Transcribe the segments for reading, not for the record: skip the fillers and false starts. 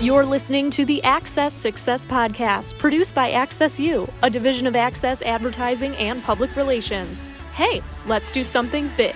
You're listening to the Access Success Podcast, produced by AccessU, a division of Access Advertising and Public Relations. Hey, let's do something big.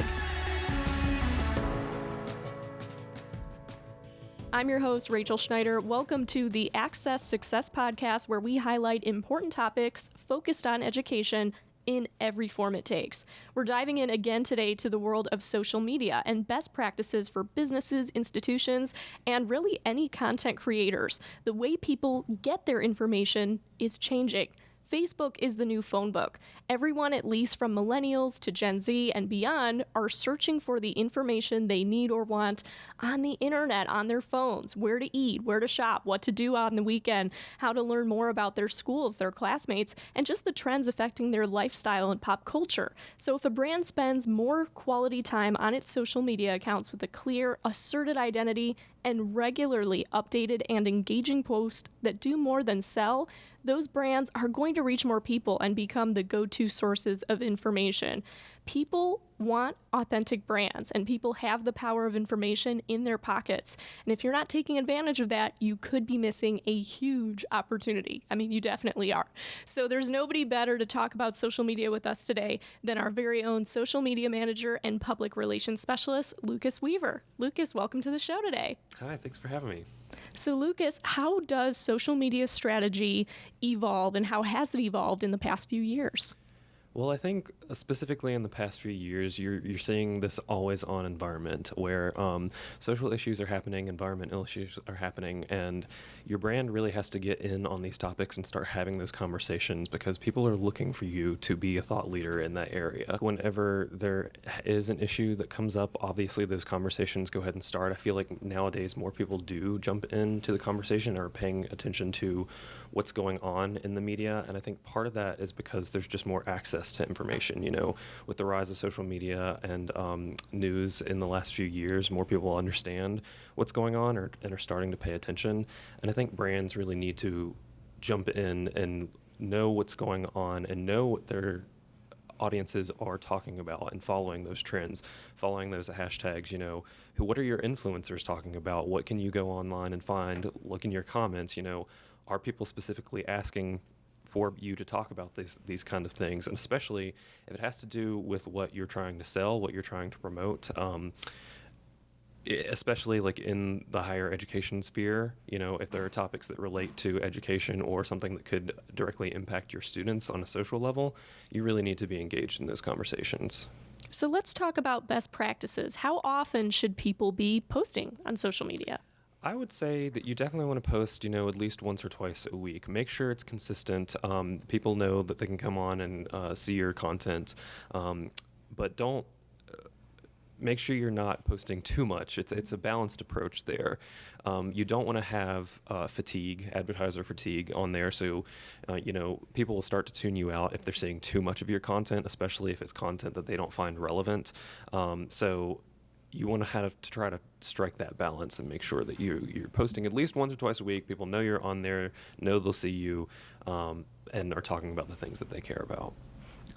I'm your host, Rachel Schneider. Welcome to the Access Success Podcast, where we highlight important topics focused on education in every form it takes. We're diving in again today to the world of social media and best practices for businesses, institutions, and really any content creators. The way people get their information is changing. Facebook is the new phone book. Everyone, at least from millennials to Gen Z and beyond, are searching for the information they need or want on the internet, on their phones, where to eat, where to shop, what to do on the weekend, how to learn more about their schools, their classmates, and just the trends affecting their lifestyle and pop culture. So if a brand spends more quality time on its social media accounts with a clear, asserted identity and regularly updated and engaging posts that do more than sell, those brands are going to reach more people and become the go-to sources of information. People want authentic brands, and people have the power of information in their pockets. And if you're not taking advantage of that, you could be missing a huge opportunity. I mean, you definitely are. So there's nobody better to talk about social media with us today than our very own social media manager and public relations specialist, Lucas Weaver. Lucas, welcome to the show today. Hi, thanks for having me. So Lucas, how does social media strategy evolve, and how has it evolved in the past few years? Well, I think specifically in the past few years, you're seeing this always-on environment where social issues are happening, environmental issues are happening, and your brand really has to get in on these topics and start having those conversations because people are looking for you to be a thought leader in that area. Whenever there is an issue that comes up, obviously those conversations go ahead and start. I feel like nowadays more people do jump into the conversation or are paying attention to what's going on in the media, and I think part of that is because there's just more access to information. You know, with the rise of social media and news in the last few years, more people understand what's going on and are starting to pay attention. And I think brands really need to jump in and know what's going on and know what their audiences are talking about and following those trends, following those hashtags. You know, what are your influencers talking about? What can you go online and find? Look in your comments. You know, are people specifically asking for you to talk about these kind of things, and especially if it has to do with what you're trying to sell, what you're trying to promote, especially like in the higher education sphere. You know, if there are topics that relate to education or something that could directly impact your students on a social level, you really need to be engaged in those conversations. So let's talk about best practices. How often should people be posting on social media? I would say that you definitely want to post, you know, at least once or twice a week. Make sure it's consistent. People know that they can come on and see your content, but don't make sure you're not posting too much. It's a balanced approach there. You don't want to have advertiser fatigue on there. So, you know, people will start to tune you out if they're seeing too much of your content, especially if it's content that they don't find relevant. So you want to have to try to strike that balance and make sure that you're posting at least once or twice a week. People know you're on there, know they'll see you, and are talking about the things that they care about.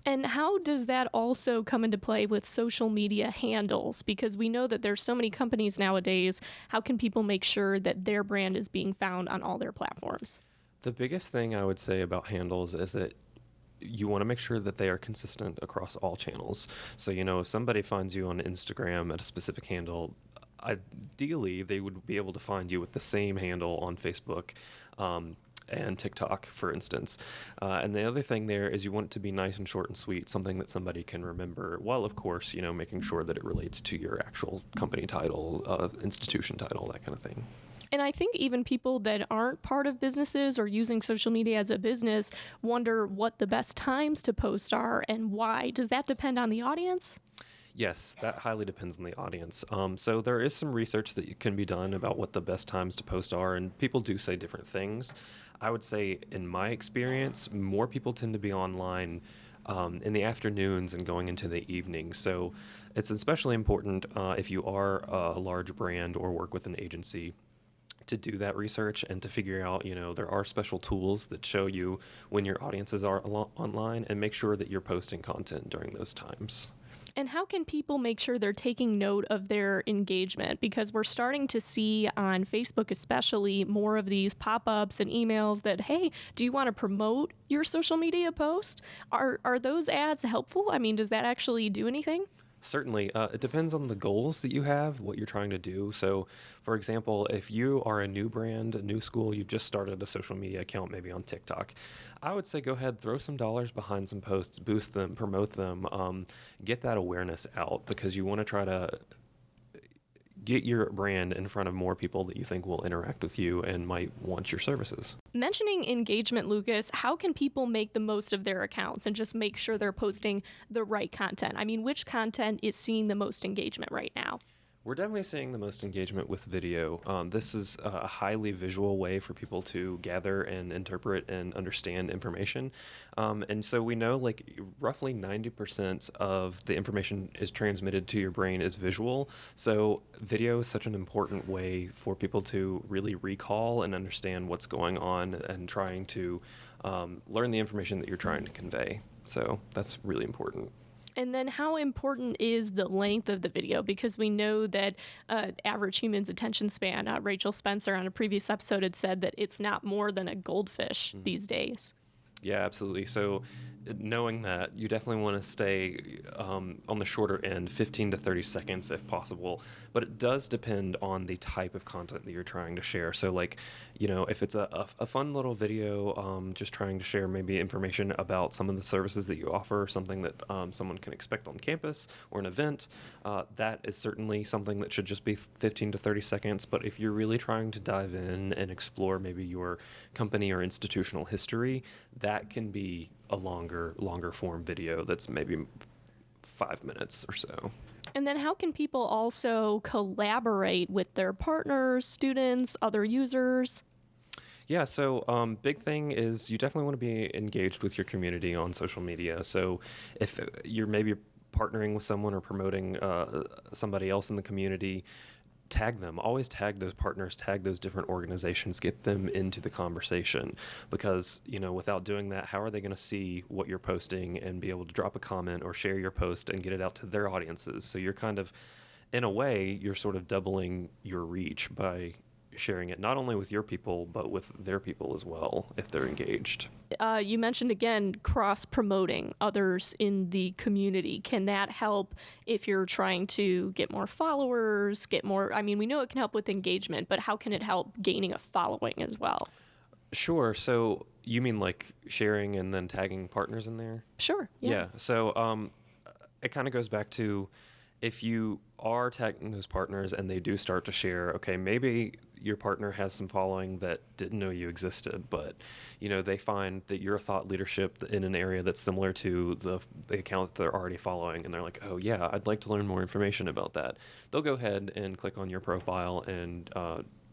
And how does that also come into play with social media handles? Because we know that there's so many companies nowadays. How can people make sure that their brand is being found on all their platforms? The biggest thing I would say about handles is that you want to make sure that they are consistent across all channels. So, you know, if somebody finds you on Instagram at a specific handle, ideally they would be able to find you with the same handle on Facebook and TikTok, for instance. And the other thing there is you want it to be nice and short and sweet, something that somebody can remember, while of course, you know, making sure that it relates to your actual company title, institution title, that kind of thing. And I think even people that aren't part of businesses or using social media as a business wonder what the best times to post are and why. Does that depend on the audience? Yes, that highly depends on the audience. So there is some research that can be done about what the best times to post are, and people do say different things. I would say, in my experience, more people tend to be online in the afternoons and going into the evenings. So it's especially important if you are a large brand or work with an agency to do that research and to figure out, you know, there are special tools that show you when your audiences are online, and make sure that you're posting content during those times. And how can people make sure they're taking note of their engagement? Because we're starting to see on Facebook especially more of these pop-ups and emails that, hey, do you want to promote your social media post? Are those ads helpful? I mean, does that actually do anything? Certainly. It depends on the goals that you have, what you're trying to do. So, for example, if you are a new brand, a new school, you've just started a social media account, maybe on TikTok, I would say go ahead, throw some dollars behind some posts, boost them, promote them, get that awareness out, because you want to try to get your brand in front of more people that you think will interact with you and might want your services. Mentioning engagement, Lucas, how can people make the most of their accounts and just make sure they're posting the right content? I mean, which content is seeing the most engagement right now? We're definitely seeing the most engagement with video. This is a highly visual way for people to gather and interpret and understand information. And so we know like roughly 90% of the information is transmitted to your brain is visual. So video is such an important way for people to really recall and understand what's going on and trying to learn the information that you're trying to convey. So that's really important. And then how important is the length of the video? Because we know that average human's attention span, Rachel Spencer on a previous episode had said that it's not more than a goldfish these days. Yeah, absolutely. So knowing that, you definitely want to stay on the shorter end, 15 to 30 seconds if possible. But it does depend on the type of content that you're trying to share. So like, if it's a fun little video, just trying to share maybe information about some of the services that you offer, something that someone can expect on campus or an event, that is certainly something that should just be 15 to 30 seconds. But if you're really trying to dive in and explore maybe your company or institutional history, that can be a longer form video that's maybe 5 minutes or so. And then how can people also collaborate with their partners, students, other users? Yeah, so big thing is you definitely want to be engaged with your community on social media. So if you're maybe partnering with someone or promoting somebody else in the community, tag them. Always tag those partners, tag those different organizations, get them into the conversation, because without doing that, how are they going to see what you're posting and be able to drop a comment or share your post and get it out to their audiences? So you're kind of, in a way, you're sort of doubling your reach by sharing it not only with your people but with their people as well if they're engaged. You mentioned again cross-promoting others in the community. Can that help if you're trying to get more followers, get more, I mean, we know it can help with engagement, but how can it help gaining a following as well? Sure. So you mean like sharing and then tagging partners in there? Sure. Yeah. So it kind of goes back to, if you are tagging those partners and they do start to share, okay, maybe your partner has some following that didn't know you existed, but they find that you're a thought leadership in an area that's similar to the account that they're already following, and they're like, oh yeah, I'd like to learn more information about that. They'll go ahead and click on your profile and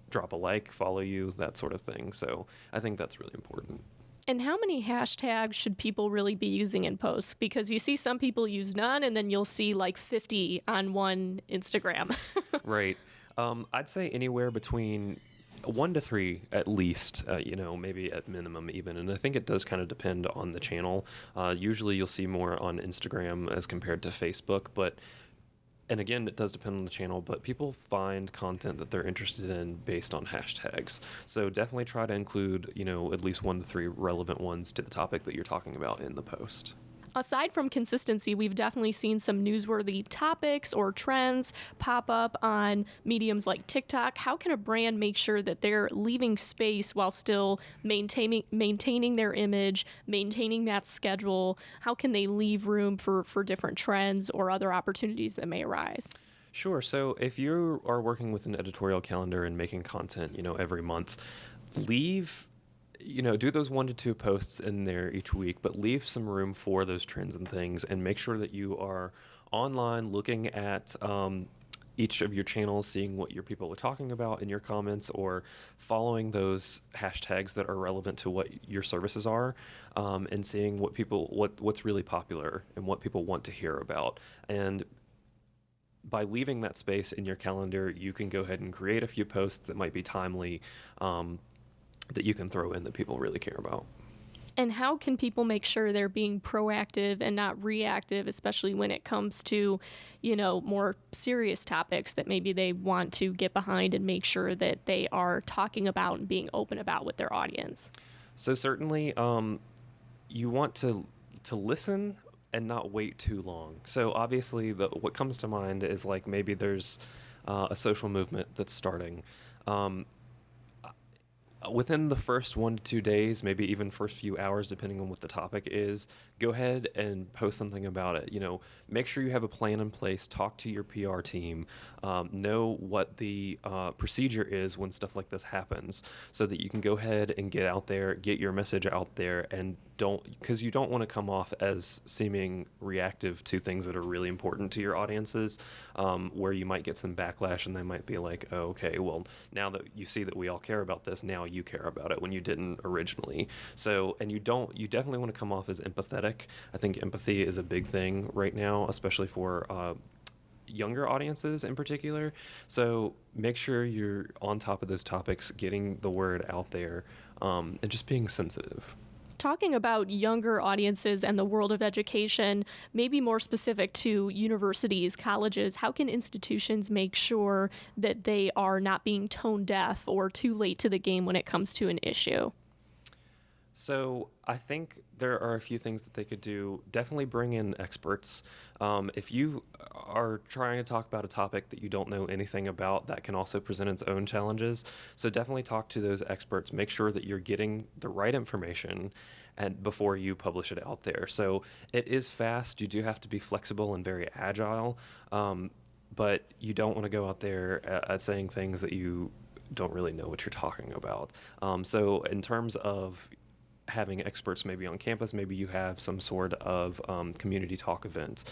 drop a like, follow you, that sort of thing. So I think that's really important. And how many hashtags should people really be using in posts? Because you see some people use none, and then you'll see like 50 on one Instagram. Right. I'd say anywhere between 1 to 3 at least, maybe at minimum even. And I think it does kind of depend on the channel. Usually you'll see more on Instagram as compared to Facebook, and again, it does depend on the channel, but people find content that they're interested in based on hashtags. So definitely try to include, at least 1 to 3 relevant ones to the topic that you're talking about in the post. Aside from consistency, we've definitely seen some newsworthy topics or trends pop up on mediums like TikTok. How can a brand make sure that they're leaving space while still maintaining their image, maintaining that schedule? How can they leave room for different trends or other opportunities that may arise? Sure. So if you are working with an editorial calendar and making content, every month, do those 1 to 2 posts in there each week, but leave some room for those trends and things, and make sure that you are online looking at each of your channels, seeing what your people are talking about in your comments, or following those hashtags that are relevant to what your services are, and seeing what's really popular and what people want to hear about. And by leaving that space in your calendar, you can go ahead and create a few posts that might be timely, that you can throw in that people really care about. And how can people make sure they're being proactive and not reactive, especially when it comes to, more serious topics that maybe they want to get behind and make sure that they are talking about and being open about with their audience? So certainly, you want to listen and not wait too long. So obviously, what comes to mind is like maybe there's a social movement that's starting. Within the first 1 to 2 days, maybe even first few hours, depending on what the topic is, go ahead and post something about it. Make sure you have a plan in place, talk to your PR team, know what the procedure is when stuff like this happens, so that you can go ahead and get out there, get your message out there, and because you don't want to come off as seeming reactive to things that are really important to your audiences, where you might get some backlash and they might be like, oh, okay, well, now that you see that we all care about this, now you care about it when you didn't originally. So, and you definitely want to come off as empathetic. I think empathy is a big thing right now, especially for younger audiences in particular. So make sure you're on top of those topics, getting the word out there, and just being sensitive. Talking about younger audiences and the world of education, maybe more specific to universities, colleges, how can institutions make sure that they are not being tone deaf or too late to the game when it comes to an issue? So I think there are a few things that they could do. Definitely bring in experts. If you are trying to talk about a topic that you don't know anything about, that can also present its own challenges. So definitely talk to those experts. Make sure that you're getting the right information and before you publish it out there. So it is fast. You do have to be flexible and very agile, but you don't want to go out there at saying things that you don't really know what you're talking about. So in terms of having experts maybe on campus, maybe you have some sort of community talk event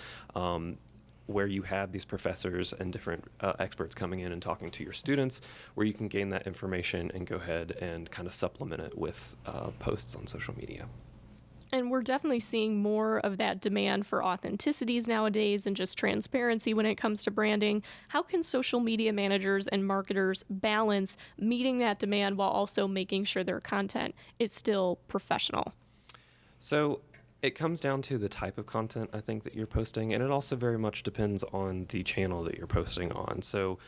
where you have these professors and different experts coming in and talking to your students, where you can gain that information and go ahead and kind of supplement it with posts on social media. And we're definitely seeing more of that demand for authenticities nowadays and just transparency when it comes to branding. How can social media managers and marketers balance meeting that demand while also making sure their content is still professional? So it comes down to the type of content I think that you're posting, and it also very much depends on the channel that you're posting on. So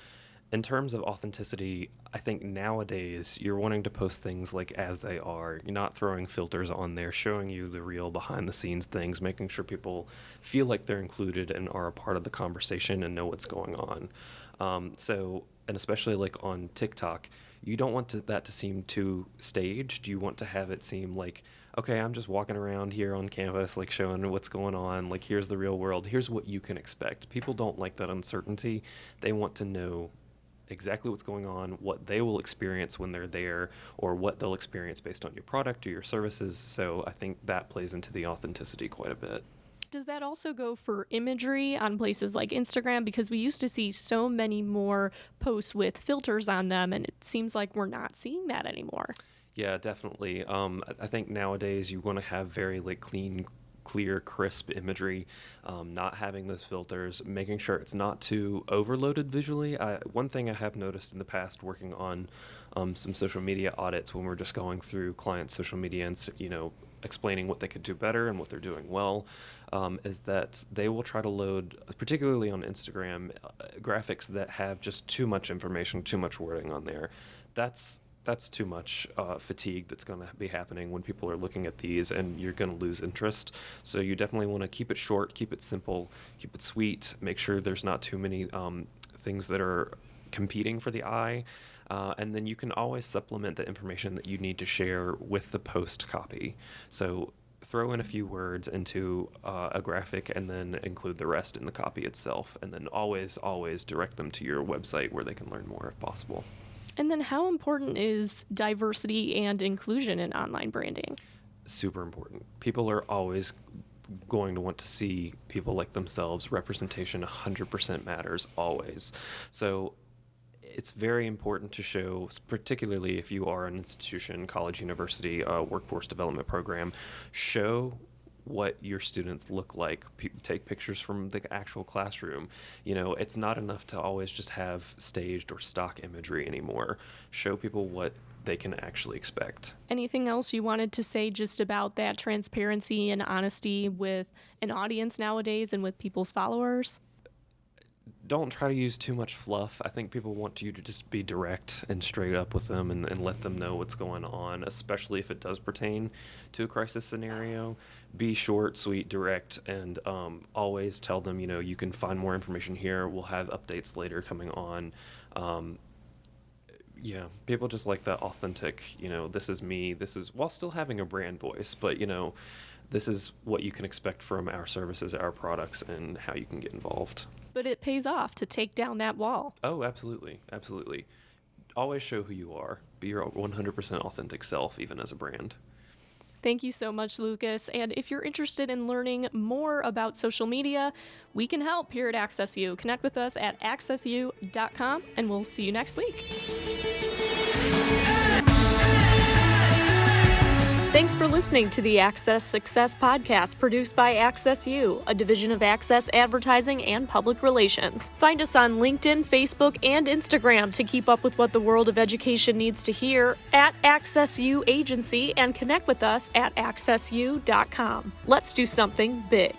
in terms of authenticity, I think nowadays you're wanting to post things like as they are. You're not throwing filters on there, showing you the real behind the scenes things, making sure people feel like they're included and are a part of the conversation and know what's going on. And especially like on TikTok, you don't want that to seem too staged. You want to have it seem like, okay, I'm just walking around here on campus, like showing what's going on. Like, here's the real world. Here's what you can expect. People don't like that uncertainty. They want to know exactly what's going on, what they will experience when they're there, or what they'll experience based on your product or your services. So I think that plays into the authenticity quite a bit. Does that also go for imagery on places like Instagram? Because we used to see so many more posts with filters on them, and it seems like we're not seeing that anymore. Yeah, definitely. I think nowadays you want to have very clean, clear, crisp imagery, not having those filters, making sure it's not too overloaded visually. One thing I have noticed in the past working on some social media audits when we're just going through clients' social media and explaining what they could do better and what they're doing well, is that they will try to load, particularly on Instagram, graphics that have just too much information, too much wording on there. That's too much fatigue that's going to be happening when people are looking at these, and you're going to lose interest. So you definitely want to keep it short, keep it simple, keep it sweet, make sure there's not too many things that are competing for the eye. And then you can always supplement the information that you need to share with the post copy. So throw in a few words into a graphic and then include the rest in the copy itself. And then always direct them to your website where they can learn more if possible. And then how important is diversity and inclusion in online branding? Super important. People are always going to want to see people like themselves. Representation 100% matters always. So it's very important to show, particularly if you are an institution, college, university, workforce development program, show what your students look like. Take pictures from the actual classroom. It's not enough to always just have staged or stock imagery anymore. Show people what they can actually expect. Anything else you wanted to say just about that transparency and honesty with an audience nowadays and with people's followers? Don't try to use too much fluff. I think people want you to just be direct and straight up with them and let them know what's going on, especially if it does pertain to a crisis scenario. Be short, sweet, direct, and always tell them, you can find more information here. We'll have updates later coming on. Yeah, people just like that authentic, this is me, while still having a brand voice, but, this is what you can expect from our services, our products, and how you can get involved. But it pays off to take down that wall. Oh, absolutely. Absolutely. Always show who you are. Be your 100% authentic self, even as a brand. Thank you so much, Lucas. And if you're interested in learning more about social media, we can help here at AccessU. Connect with us at accessu.com, and we'll see you next week. Thanks for listening to the Access Success Podcast, produced by AccessU, a division of Access Advertising and Public Relations. Find us on LinkedIn, Facebook, and Instagram to keep up with what the world of education needs to hear at AccessU Agency, and connect with us at accessu.com. Let's do something big.